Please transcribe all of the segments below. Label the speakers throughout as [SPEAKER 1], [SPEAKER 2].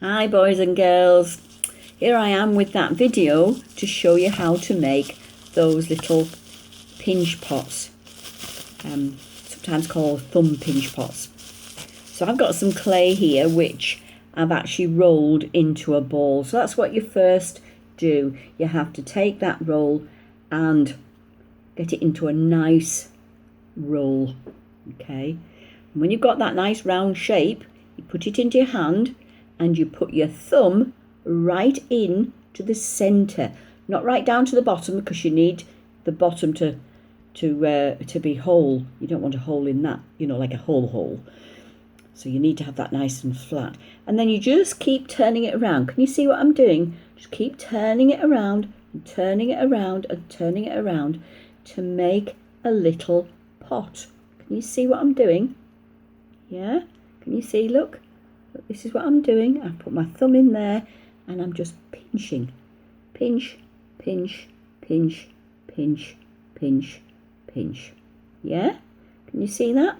[SPEAKER 1] Hi boys and girls, here I am with that video to show you how to make those little pinch pots, sometimes called thumb pinch pots. So I've got some clay here which I've actually rolled into a ball. So that's what you first do. You have to take that roll and get it into a nice roll, okay? And when you've got that nice round shape, you put it into your hand and you put your thumb right in to the center, not right down to the bottom, because you need the bottom to be whole. You don't want a hole in that, like a hole. So you need to have that nice and flat. And then you just keep turning it around. Can you see what I'm doing? Just keep turning it around and turning it around and turning it around to make a little pot. Can you see what I'm doing? Yeah? Can you see? Look, this is what I'm doing. I've put my thumb in there and I'm just pinching. Pinch, pinch, pinch, pinch, pinch, pinch. Yeah? Can you see that?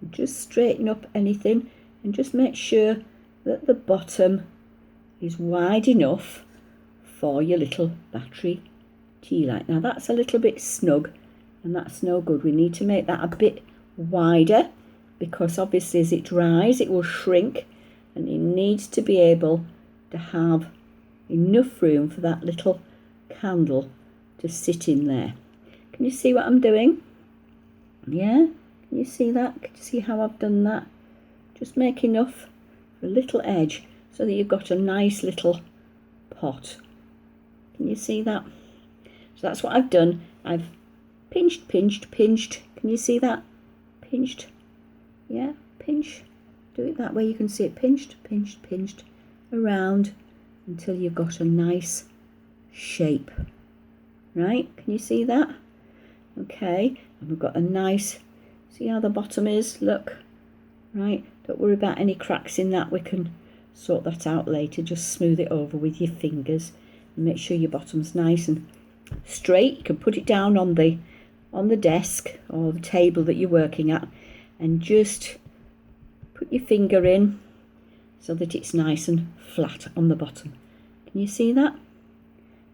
[SPEAKER 1] Just straighten up anything and just make sure that the bottom is wide enough for your little battery tea light. Now that's a little bit snug and that's no good. We need to make that a bit wider, because obviously as it dries it will shrink, and it needs to be able to have enough room for that little candle to sit in there. Can you see what I'm doing? Yeah? Can you see that? Can you see how I've done that? Just make enough for a little edge so that you've got a nice little pot. Can you see that? So that's what I've done. I've pinched, pinched, pinched. Can you see that? Pinched. Yeah, pinch. Do it that way. You can see it pinched, pinched, pinched around until you've got a nice shape. Right? Can you see that? Okay. And we've got a nice, see how the bottom is? Look. Right? Don't worry about any cracks in that. We can sort that out later. Just smooth it over with your fingers and make sure your bottom's nice and straight. You can put it down on the desk or the table that you're working at, and just put your finger in so that it's nice and flat on the bottom. Can you see that?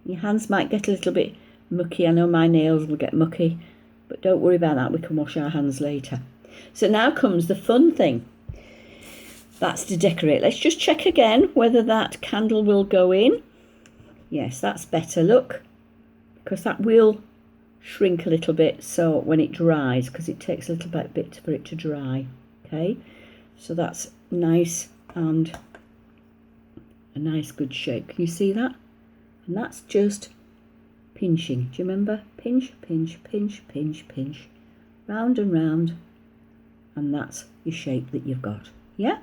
[SPEAKER 1] Your hands might get a little bit mucky. I know my nails will get mucky, but don't worry about that. We can wash our hands later. So now comes the fun thing. That's to decorate. Let's just check again whether that candle will go in. Yes, that's better. Look, because that will shrink a little bit so when it dries, because it takes a little bit for it to dry. Okay, so that's nice and a nice good shape. Can you see that? And that's just pinching. Do you remember? Pinch, pinch, pinch, pinch, pinch, round and round, and that's your shape that you've got. Yeah?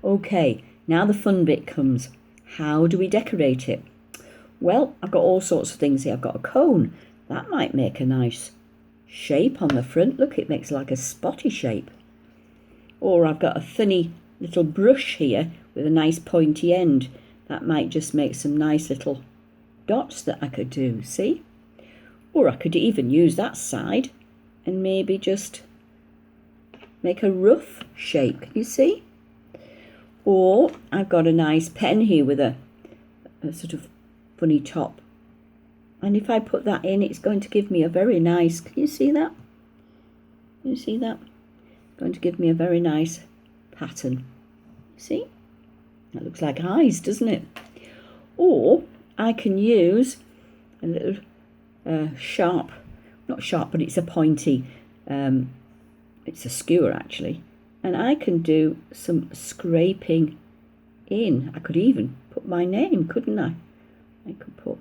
[SPEAKER 1] Okay, now the fun bit comes. How do we decorate it? Well, I've got all sorts of things here. I've got a cone. That might make a nice shape on the front. Look, it makes like a spotty shape. Or I've got a funny little brush here with a nice pointy end. That might just make some nice little dots that I could do, see? Or I could even use that side and maybe just make a rough shape. Can you see? Or I've got a nice pen here with a sort of funny top. And if I put that in, it's going to give me a very nice, can you see that? Can you see that? It's going to give me a very nice pattern. See? That looks like eyes, doesn't it? Or I can use a little sharp, not sharp, but it's a pointy, it's a skewer actually. And I can do some scraping in. I could even put my name, couldn't I? I could put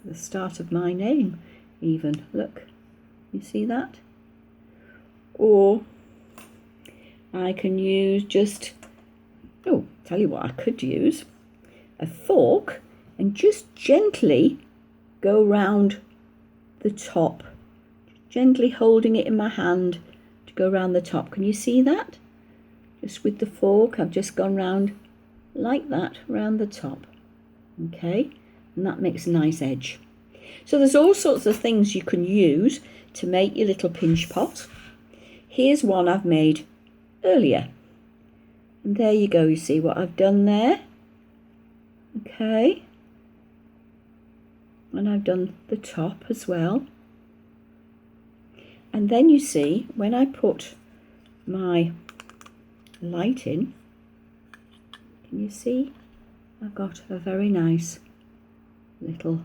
[SPEAKER 1] the start of my name even. Look, you see that? Or I can use just, tell you what I could use, a fork, and just gently go round the top, gently holding it in my hand to go round the top. Can you see that? Just with the fork, I've just gone round like that, round the top. Okay, and that makes a nice edge. So there's all sorts of things you can use to make your little pinch pot. Here's one I've made earlier. And there you go, you see what I've done there. Okay. And I've done the top as well. And then you see, when I put my light in, can you see? I've got a very nice little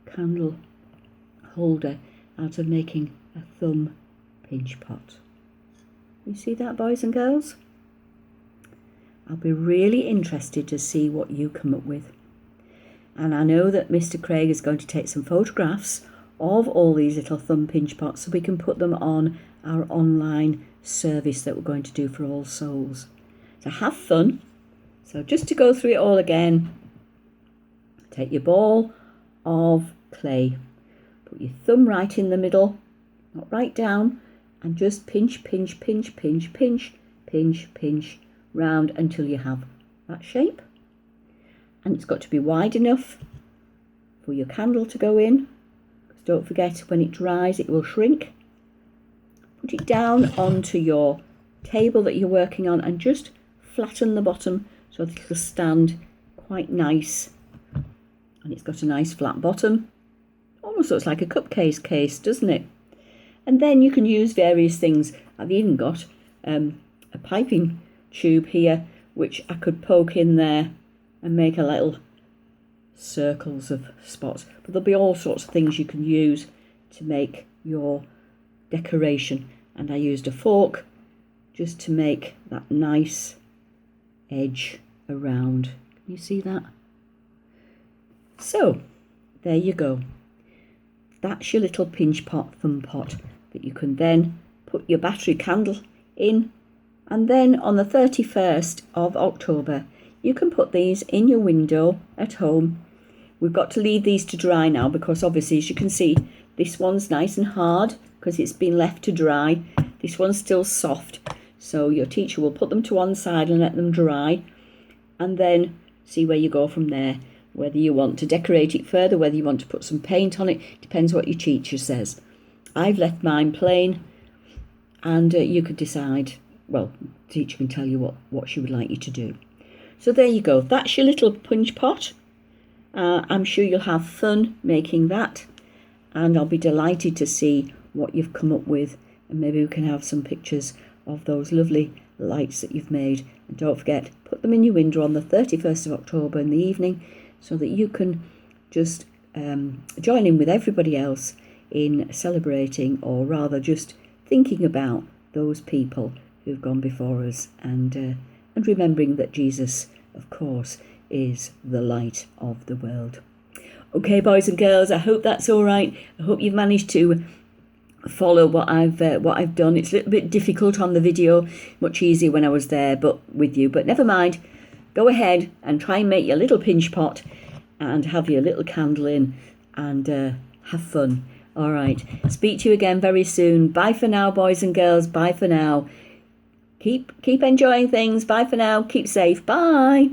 [SPEAKER 1] candle holder out of making a thumb pinch pot. You see that, boys and girls? I'll be really interested to see what you come up with. And I know that Mr. Craig is going to take some photographs of all these little thumb pinch pots so we can put them on our online service that we're going to do for All Souls. So have fun. So just to go through it all again, take your ball of clay, put your thumb right in the middle, not right down, and just pinch, pinch, pinch, pinch, pinch, pinch, pinch round until you have that shape. And it's got to be wide enough for your candle to go in, because don't forget, when it dries it will shrink. Put it down onto your table that you're working on and just flatten the bottom so that it'll stand quite nice. And it's got a nice flat bottom. Almost looks like a cupcake case, doesn't it? And then you can use various things. I've even got a piping tube here, which I could poke in there and make a little circles of spots. But there'll be all sorts of things you can use to make your decoration. And I used a fork just to make that nice edge around. Can you see that? So there you go. That's your little pinch pot, thumb pot, that you can then put your battery candle in. And then on the 31st of October, you can put these in your window at home. We've got to leave these to dry now because obviously, as you can see, this one's nice and hard because it's been left to dry. This one's still soft. So your teacher will put them to one side and let them dry. And then see where you go from there. Whether you want to decorate it further, whether you want to put some paint on it, depends what your teacher says. I've left mine plain, and you could decide, well, the teacher can tell you what she would like you to do. So there you go, that's your little punch pot. I'm sure you'll have fun making that, and I'll be delighted to see what you've come up with, and maybe we can have some pictures of those lovely lights that you've made. And don't forget, put them in your window on the 31st of October in the evening, so that you can just join in with everybody else in celebrating, or rather just thinking about those people who've gone before us, and remembering that Jesus, of course, is the light of the world. Okay, boys and girls, I hope that's all right. I hope you've managed to follow what I've done. It's a little bit difficult on the video, much easier when I was there but with you, but never mind. Go ahead and try and make your little pinch pot and have your little candle in, and have fun. All right, speak to you again very soon. Bye for now, boys and girls. Bye for now. Keep enjoying things. Bye for now. Keep safe. Bye.